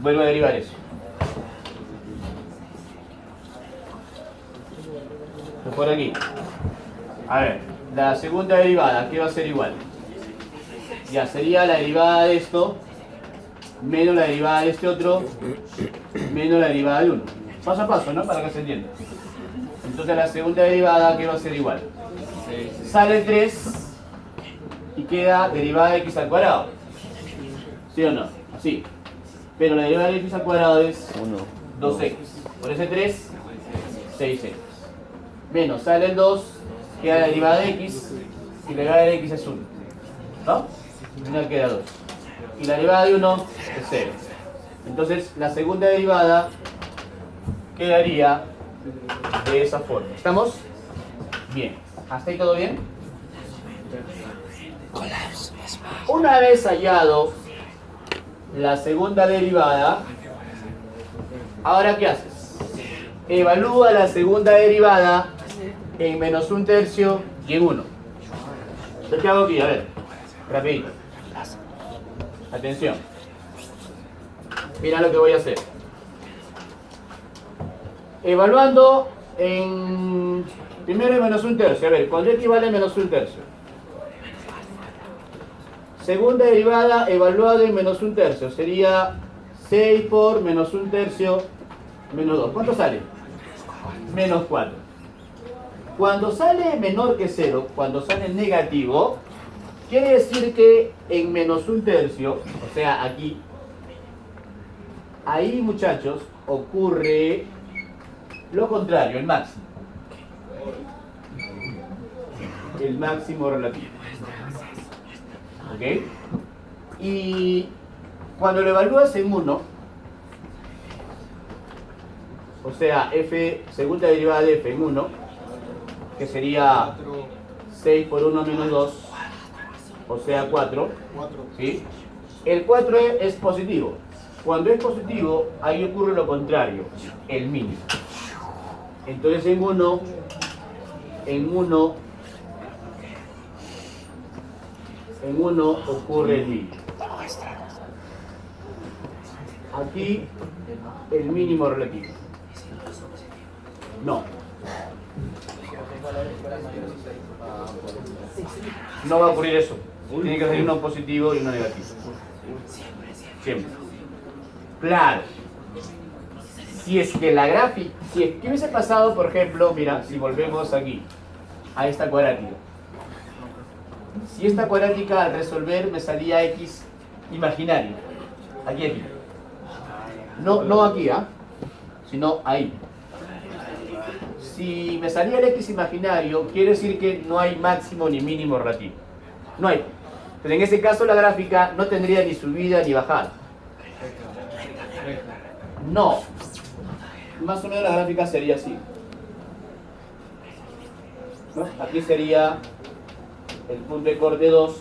Vuelvo a derivar eso. Por aquí. A ver, la segunda derivada, ¿qué va a ser igual? Ya, sería la derivada de esto menos la derivada de este otro menos la derivada de uno. Paso a paso, ¿no? Para que se entienda. Entonces la segunda derivada, ¿qué va a ser igual? Sale 3 y queda derivada de x al cuadrado. ¿Sí o no? Sí. Pero la derivada de x al cuadrado es 2x. Por ese 3, 6x. Menos, sale el 2, queda la derivada de x, y la derivada de x es 1. ¿No? Una queda 2. Y la derivada de 1 es 0. Entonces, la segunda derivada quedaría de esa forma. ¿Estamos? Bien. ¿Hasta ahí todo bien? Una vez hallado la segunda derivada, ¿ahora qué haces? Evalúa la segunda derivada en menos 1/3 y en 1. Entonces, ¿qué hago aquí? A ver, rapidito. Atención. Mira lo que voy a hacer. Evaluando en... Primero en menos 1/3. A ver, ¿cuándo equivale a menos 1/3? Segunda derivada evaluada en menos 1/3. Sería 6 por menos 1/3 menos 2. ¿Cuánto sale? Menos 4. Cuando sale menor que 0, cuando sale negativo, quiere decir que en menos 1/3, o sea, aquí, ahí, muchachos, ocurre lo contrario, el máximo. El máximo relativo. ¿Ok? Y cuando lo evalúas en 1, o sea, f, segunda derivada de f en 1, que sería 6 por 1 menos 2, o sea 4, ¿sí? El 4 es positivo. Cuando es positivo, ahí ocurre lo contrario, el mínimo. Entonces en 1 ocurre el mínimo. Aquí el mínimo relativo. No. No va a ocurrir eso. Tiene que ser uno positivo y uno negativo. Siempre. Claro. Si es que la gráfica... ¿Qué hubiese pasado, por ejemplo? Mira, si volvemos aquí, a esta cuadrática. Si esta cuadrática al resolver me salía x imaginario. Aquí. No aquí, sino ahí. Si me salía el x imaginario, quiere decir que no hay máximo ni mínimo relativo. No hay. Pero en ese caso la gráfica no tendría ni subida ni bajada. No. Más o menos la gráfica sería así. ¿No? Aquí sería el punto de corte 2.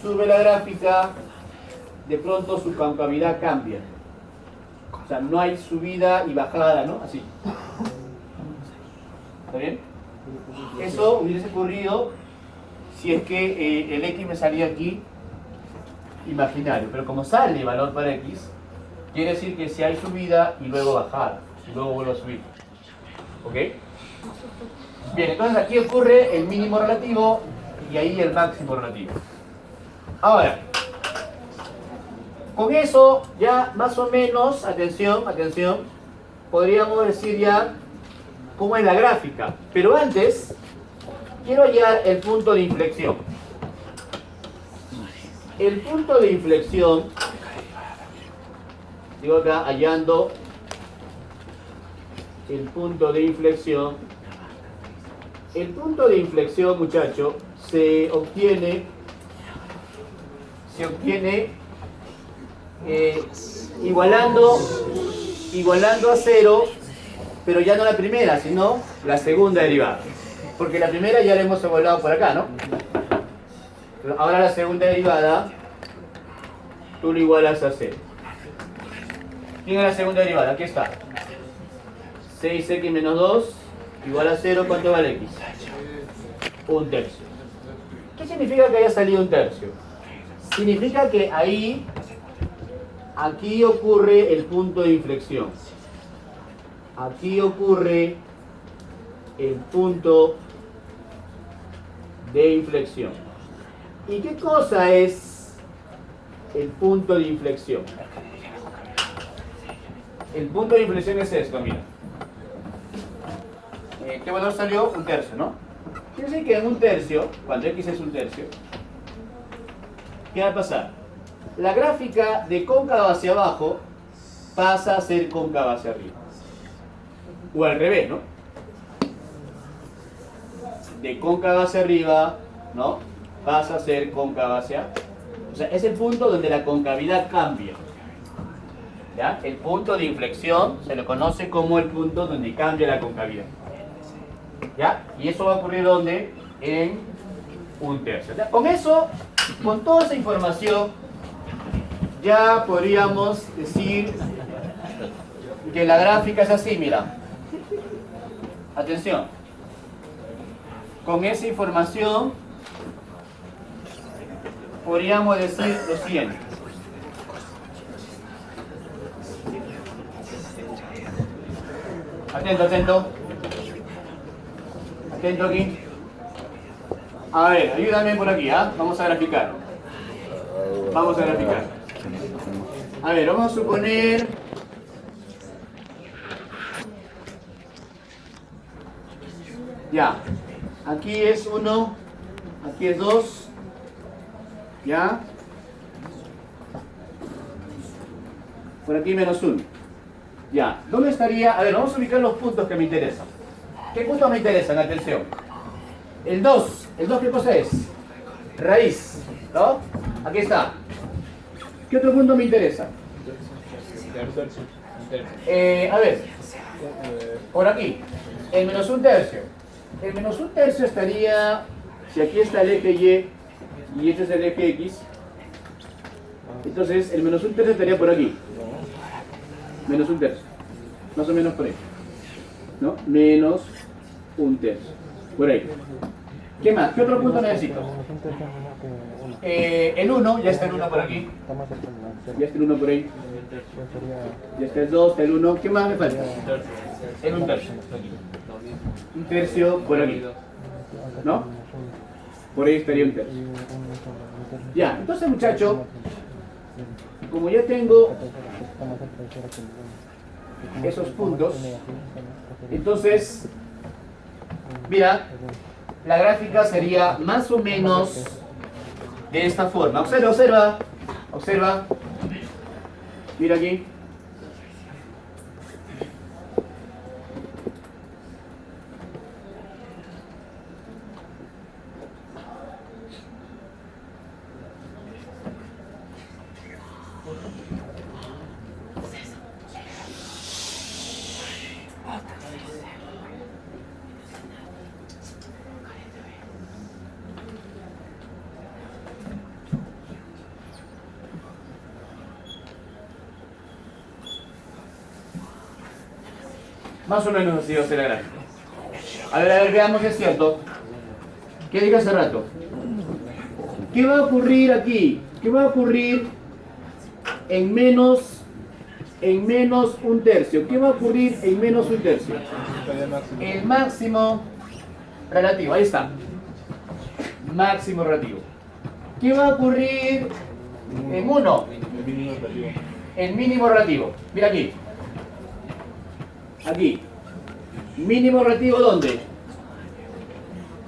Sube la gráfica, de pronto su concavidad cambia. O sea, no hay subida y bajada, ¿no? Así. ¿Está bien? Eso hubiese ocurrido si es que el x me salía aquí imaginario. Pero como sale valor para x, quiere decir que si hay subida y luego bajada. Y luego vuelvo a subir. ¿Ok? Bien, entonces aquí ocurre el mínimo relativo y ahí el máximo relativo. Ahora, con eso ya más o menos, atención, podríamos decir ya cómo es la gráfica. Pero antes, quiero hallar el punto de inflexión. El punto de inflexión, digo acá, hallando el punto de inflexión. El punto de inflexión, muchacho, se obtiene igualando a 0, pero ya no la primera, sino la segunda derivada. Porque la primera ya la hemos evaluado por acá, ¿no? Ahora la segunda derivada, tú lo igualas a 0. ¿Quién es la segunda derivada? Aquí está. 6x menos 2 igual a 0, ¿cuánto vale x? 1/3. ¿Qué significa que haya salido 1/3? Significa que ahí aquí ocurre el punto de inflexión. Aquí ocurre el punto de inflexión. ¿Y qué cosa es el punto de inflexión? El punto de inflexión es esto, mira. ¿Qué valor salió? Un tercio, ¿no? Quiere decir que en un tercio, cuando x es un tercio, ¿qué va a pasar? La gráfica de cóncava hacia abajo pasa a ser cóncava hacia arriba. O al revés, ¿no? De cóncava hacia arriba, ¿no? Pasa a ser cóncava hacia... O sea, es el punto donde la concavidad cambia. ¿Ya? El punto de inflexión se lo conoce como el punto donde cambia la concavidad. ¿Ya? Y eso va a ocurrir ¿dónde? En un tercio. ¿Ya? Con eso, con toda esa información, ya podríamos decir que la gráfica es así, mira. Atención. Con esa información podríamos decir lo siguiente. Atento, atento. Atento aquí. A ver, ayúdame por aquí, ¿ah? Vamos a graficar. Vamos a graficar. A ver, vamos a suponer... Ya. Aquí es 1, aquí es 2. ¿Ya? Por aquí menos 1. Ya. ¿Dónde estaría? A ver, vamos a ubicar los puntos que me interesan. ¿Qué puntos me interesan? Atención. El 2. ¿El 2 qué cosa es? Raíz. ¿No? Aquí está. ¿Qué otro punto me interesa? A ver. Por aquí. El menos 1 tercio. El menos 1 tercio estaría... Si aquí está el eje Y y este es el eje X, entonces el menos 1 tercio estaría por aquí. Menos 1 tercio. Más o menos por ahí. ¿No? Menos 1 tercio. Por ahí. ¿Qué más? ¿Qué otro punto necesito? El 1, ya está el 1 por aquí. Ya está el 1 por ahí. Ya está el 2, está el 1. ¿Qué más me falta? El 1 tercio. 1 tercio por aquí. ¿No? Por ahí estaría 1 tercio. Ya, entonces muchachos, como ya tengo esos puntos, entonces, mira, la gráfica sería más o menos de esta forma. Observa, observa, observa. Mira aquí. Más o menos así va a ser la gráfica. A ver, veamos si es cierto. ¿Qué dije hace rato? ¿Qué va a ocurrir aquí? ¿Qué va a ocurrir en menos 1 tercio? ¿Qué va a ocurrir en menos 1 tercio? El máximo relativo, ahí está. Máximo relativo. ¿Qué va a ocurrir en 1? El mínimo relativo. Mira aquí. Aquí. Mínimo relativo, ¿dónde?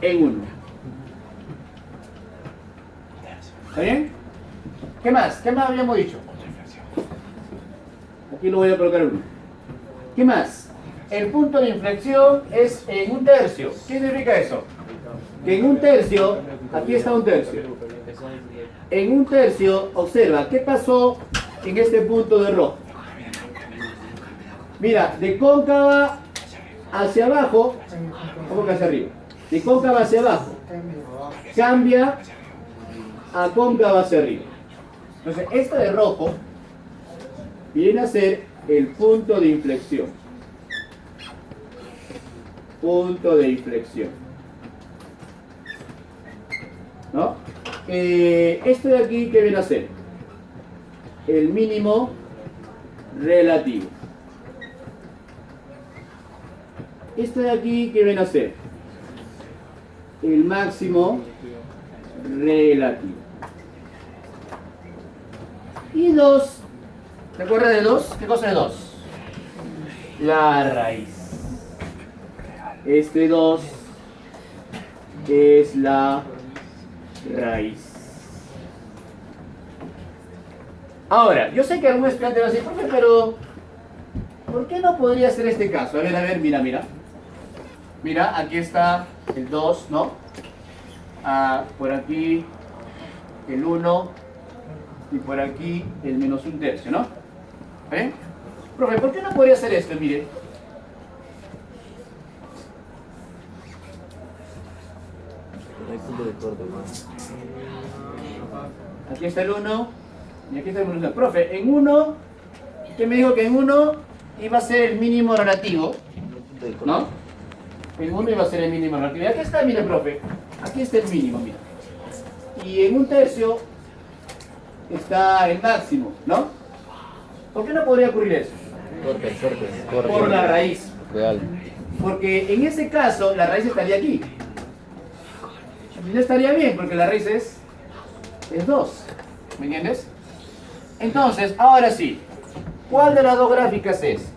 En 1. ¿Está bien? ¿Qué más? ¿Qué más habíamos dicho? Aquí lo voy a colocar 1. ¿Qué más? El punto de inflexión es en 1 tercio. ¿Qué significa eso? Que en 1 tercio, aquí está 1 tercio. En 1 tercio, observa, ¿qué pasó en este punto de rojo? Mira, de cóncava hacia abajo, ¿cómo que hacia arriba? De cóncava hacia abajo, cambia a cóncava hacia arriba. Entonces, esta de rojo viene a ser el punto de inflexión. Punto de inflexión. ¿No? Esto de aquí, ¿qué viene a ser? el mínimo relativo. Esto de aquí, ¿qué viene a ser? El máximo relativo. Y 2, ¿te acuerdas de 2? ¿Qué cosa es 2? La raíz. Este 2 es la raíz. Ahora, yo sé que algún estudiante va a decir, profe, pero ¿por qué no podría ser este caso? A ver, mira, mira. Mira, aquí está el 2, ¿no? Por aquí el 1 y por aquí el menos 1/3, ¿no? ¿Eh? Profe, ¿por qué no podría ser esto? Mire. Aquí está el 1 y aquí está el menos 1. Profe, en 1, usted me dijo que en 1 iba a ser el mínimo relativo, ¿no? En 1 iba a ser el mínimo relativo. Y aquí está, mire, profe. Aquí está el mínimo, mira. Y en 1/3 está el máximo, ¿no? ¿Por qué no podría ocurrir eso? Por la raíz. Real. Porque en ese caso la raíz estaría aquí. No estaría bien porque la raíz es 2. ¿Me entiendes? Entonces, ahora sí. ¿Cuál de las dos gráficas es?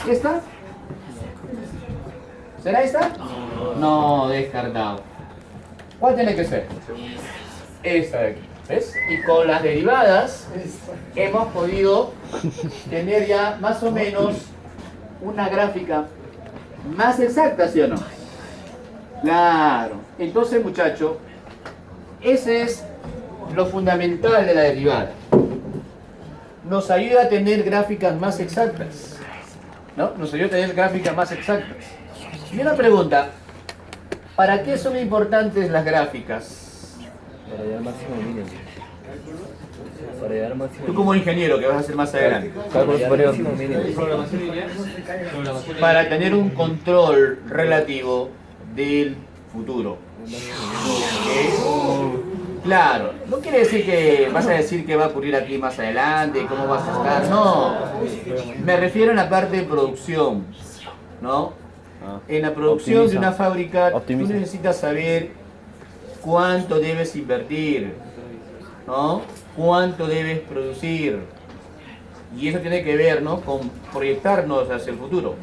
¿Esta? ¿Será esta? No, descartado. ¿Cuál tiene que ser? Esta de aquí. ¿Ves? Y con las derivadas hemos podido tener ya más o menos una gráfica más exacta, ¿sí o no? Claro. Entonces, muchacho, ese es lo fundamental de la derivada. Nos ayuda a tener gráficas más exactas, ¿no? Nos ayuda a tener gráficas más exactas. Y una pregunta, ¿para qué son importantes las gráficas? Para llegar máximo mínimo. Para llegar máximo. Tú como ingeniero, que vas a hacer más adelante. Cálculo superior. Para tener un control relativo del futuro. ¿Ok? Claro, no quiere decir que vas a decir qué va a ocurrir aquí más adelante, cómo vas a estar, no. Me refiero a la parte de producción, ¿no? En la producción de una fábrica, tú necesitas saber cuánto debes invertir, ¿no? Cuánto debes producir. Y eso tiene que ver, ¿no?, con proyectarnos hacia el futuro,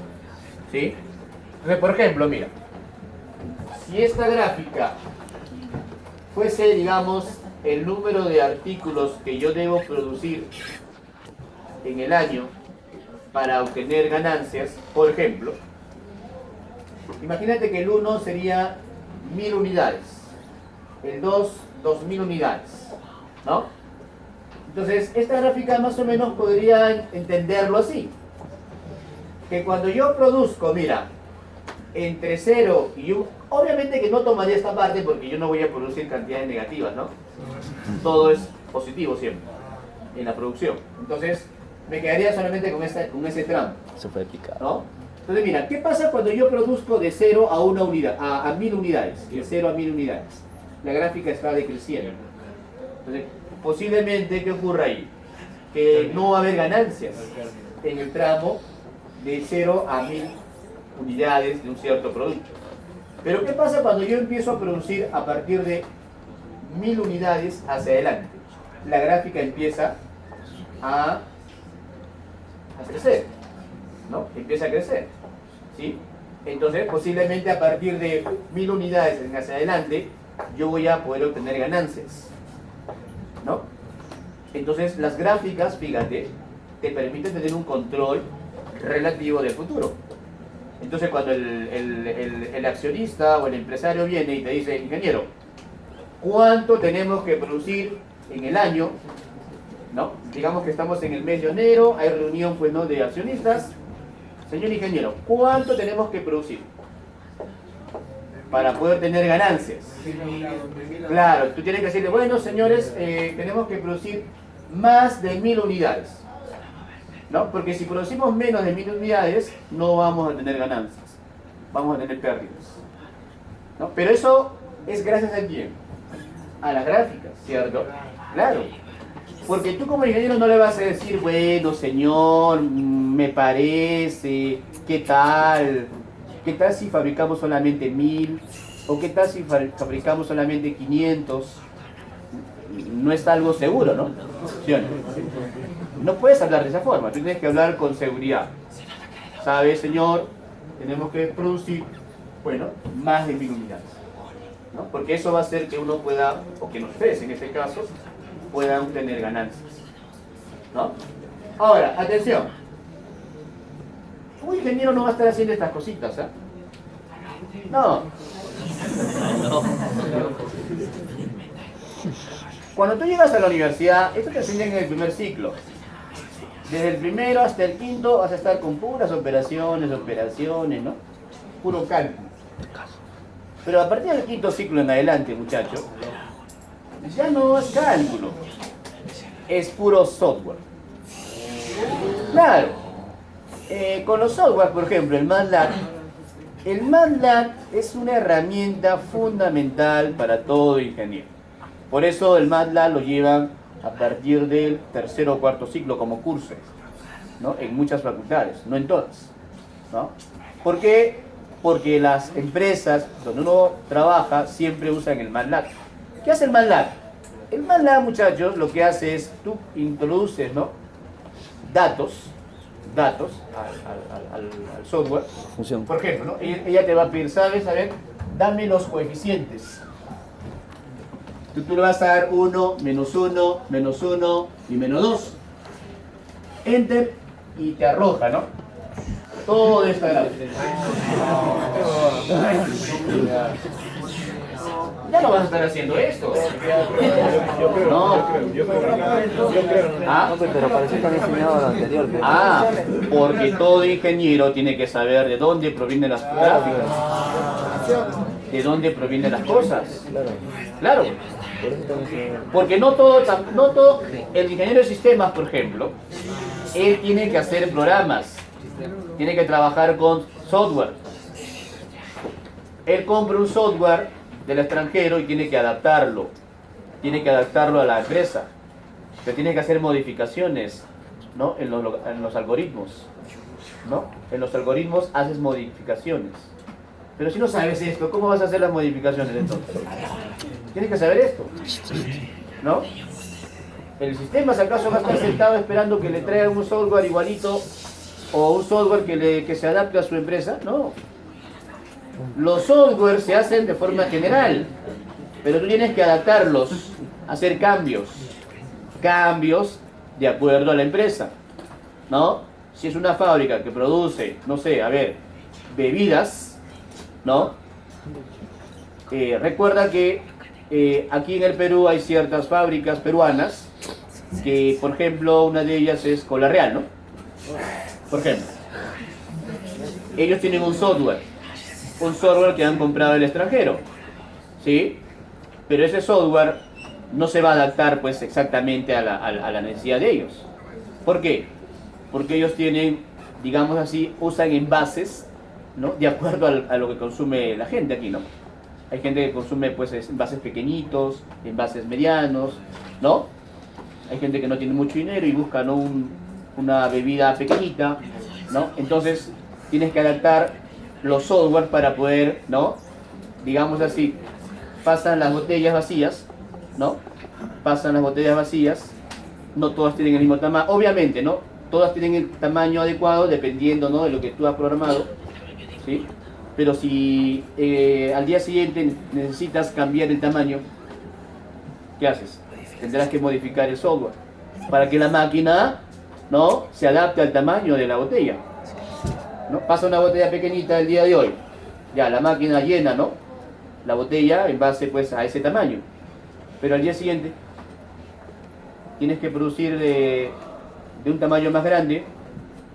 ¿sí? Entonces, por ejemplo, mira, si esta gráfica fuese, digamos, el número de artículos que yo debo producir en el año para obtener ganancias, por ejemplo, imagínate que el 1 sería 1000 unidades, el 2, 2000 unidades, ¿no? Entonces, esta gráfica más o menos podría entenderlo así, que cuando yo produzco, mira, entre 0 y 1, obviamente que no tomaría esta parte porque yo no voy a producir cantidades negativas, ¿no? Todo es positivo siempre en la producción. Entonces, me quedaría solamente con ese tramo, ¿no? Entonces, mira, ¿qué pasa cuando yo produzco de 0 a 1 unidad, a 1000 unidades? De 0 a 1000 unidades. La gráfica está decreciendo. Entonces, posiblemente, ¿qué ocurra ahí? Que no va a haber ganancias en el tramo de 0 a 1000 unidades de un cierto producto. Pero ¿qué pasa cuando yo empiezo a producir a partir de 1000 unidades hacia adelante? La gráfica empieza a crecer, ¿no? Empieza a crecer, ¿sí? Entonces, posiblemente a partir de 1000 unidades hacia adelante, yo voy a poder obtener ganancias, ¿no? Entonces, las gráficas, fíjate, te permiten tener un control relativo del futuro. Entonces, cuando el accionista o el empresario viene y te dice, ingeniero, ¿cuánto tenemos que producir en el año? ¿No? Digamos que estamos en el mes de enero, hay reunión, pues, ¿no?, de accionistas. Señor ingeniero, ¿cuánto tenemos que producir para poder tener ganancias? Claro, tú tienes que decirle, bueno, señores, tenemos que producir más de 1000 unidades, ¿no? Porque si producimos menos de 1000 unidades, no vamos a tener ganancias, vamos a tener pérdidas, ¿no? Pero eso es gracias a quién? A las gráficas, ¿cierto? Claro. Porque tú como ingeniero no le vas a decir, bueno, señor, me parece, ¿qué tal? ¿Qué tal si fabricamos solamente 1000? ¿O qué tal si fabricamos solamente 500? No es algo seguro, ¿no? ¿Sí o no? No puedes hablar de esa forma, tú tienes que hablar con seguridad. ¿Sabe, señor? Tenemos que producir, bueno, más de 1000 unidades, ¿no? Porque eso va a hacer que uno pueda, o que ustedes en este caso, puedan tener ganancias, ¿no? Ahora, atención. Un ingeniero no va a estar haciendo estas cositas, ¿eh? No. Cuando tú llegas a la universidad, esto te enseñan en el primer ciclo. Desde el primero hasta el quinto vas a estar con puras operaciones, ¿no? Puro cálculo. Pero a partir del quinto ciclo en adelante, muchachos, ya no es cálculo, es puro software. Claro, con los software, por ejemplo, el MATLAB es una herramienta fundamental para todo ingeniero. Por eso el MATLAB lo llevan a partir del tercer o cuarto ciclo como curso, ¿no? En muchas facultades, no en todas, ¿no? ¿Por qué? Porque las empresas donde uno trabaja siempre usan el MATLAB. ¿Qué hace el MATLAB? El MATLAB, muchachos, lo que hace es, tú introduces, ¿no?, datos al software. Función. Por ejemplo, ¿no?, ella te va a pedir, ¿sabes? A ver, dame los coeficientes. Tú le vas a dar 1, -1, -1 y -2. Enter y te arroja, ¿no? Todo esta gráfica. Ya no vas a estar haciendo esto. Yo creo. ¿Ah? No, pero parece que han enseñado lo anterior. Pero... Ah, porque todo ingeniero tiene que saber de dónde provienen las gráficas, de dónde provienen las cosas. Claro. Por eso están enseñando. Porque no todo, el ingeniero de sistemas, por ejemplo, él tiene que hacer programas, tiene que trabajar con software. Él compra un software del extranjero y tiene que adaptarlo a la empresa. Se tiene que hacer modificaciones, ¿no?, en los algoritmos, ¿no? En los algoritmos haces modificaciones. Pero si no sabes esto, ¿cómo vas a hacer las modificaciones entonces? Tienes que saber esto, ¿no? ¿El sistema acaso va a estar sentado esperando que le traigan un software igualito o un software que se adapte a su empresa? No. Los softwares se hacen de forma general, pero tú tienes que adaptarlos, hacer cambios de acuerdo a la empresa, ¿no? Si es una fábrica que produce, no sé, a ver, bebidas, ¿no? Recuerda que aquí en el Perú hay ciertas fábricas peruanas que, por ejemplo, una de ellas es Cola Real, ¿no? Por ejemplo, ellos tienen un software que han comprado del extranjero, ¿sí? Pero ese software no se va a adaptar pues exactamente a la necesidad de ellos. ¿Por qué? Porque ellos tienen, digamos así, usan envases, ¿no?, de acuerdo a lo que consume la gente aquí, ¿no? Hay gente que consume pues envases pequeñitos, envases medianos, ¿no? Hay gente que no tiene mucho dinero y busca, ¿no?, una bebida pequeñita, ¿no? Entonces tienes que adaptar los software para poder, ¿no?, digamos así, pasan las botellas vacías, ¿no? Pasan las botellas vacías, no todas tienen el mismo tamaño, obviamente, ¿no? Todas tienen el tamaño adecuado dependiendo, ¿no?, de lo que tú has programado, ¿sí? Pero si al día siguiente necesitas cambiar el tamaño, ¿qué haces? Tendrás que modificar el software para que la máquina, ¿no?, se adapte al tamaño de la botella, ¿no? Pasa una botella pequeñita el día de hoy, ya la máquina llena, ¿no?, la botella en base pues a ese tamaño, pero al día siguiente tienes que producir de un tamaño más grande,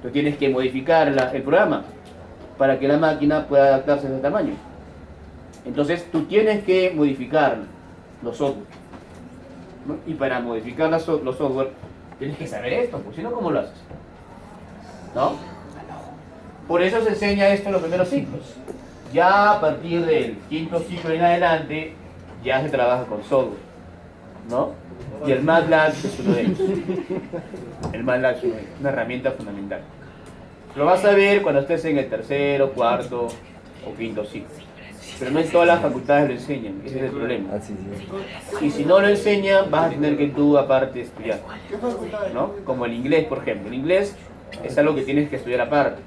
tú tienes que modificar el programa para que la máquina pueda adaptarse a ese tamaño. Entonces tú tienes que modificar los software, ¿no? Y para modificar los software tienes que saber esto, pues si no, ¿cómo lo haces? ¿No? Por eso se enseña esto en los primeros ciclos. Ya a partir del quinto ciclo en adelante ya se trabaja con software. ¿no? Y el MATLAB es uno de ellos. El MATLAB es una herramienta fundamental. Lo vas a ver cuando estés en el tercero, cuarto o quinto ciclo. Pero no en todas las facultades lo enseñan, ese es el problema. Ah, sí, sí. Y si no lo enseñan, vas a tener que tú aparte estudiar, ¿no? Como el inglés, por ejemplo. El inglés es algo que tienes que estudiar aparte.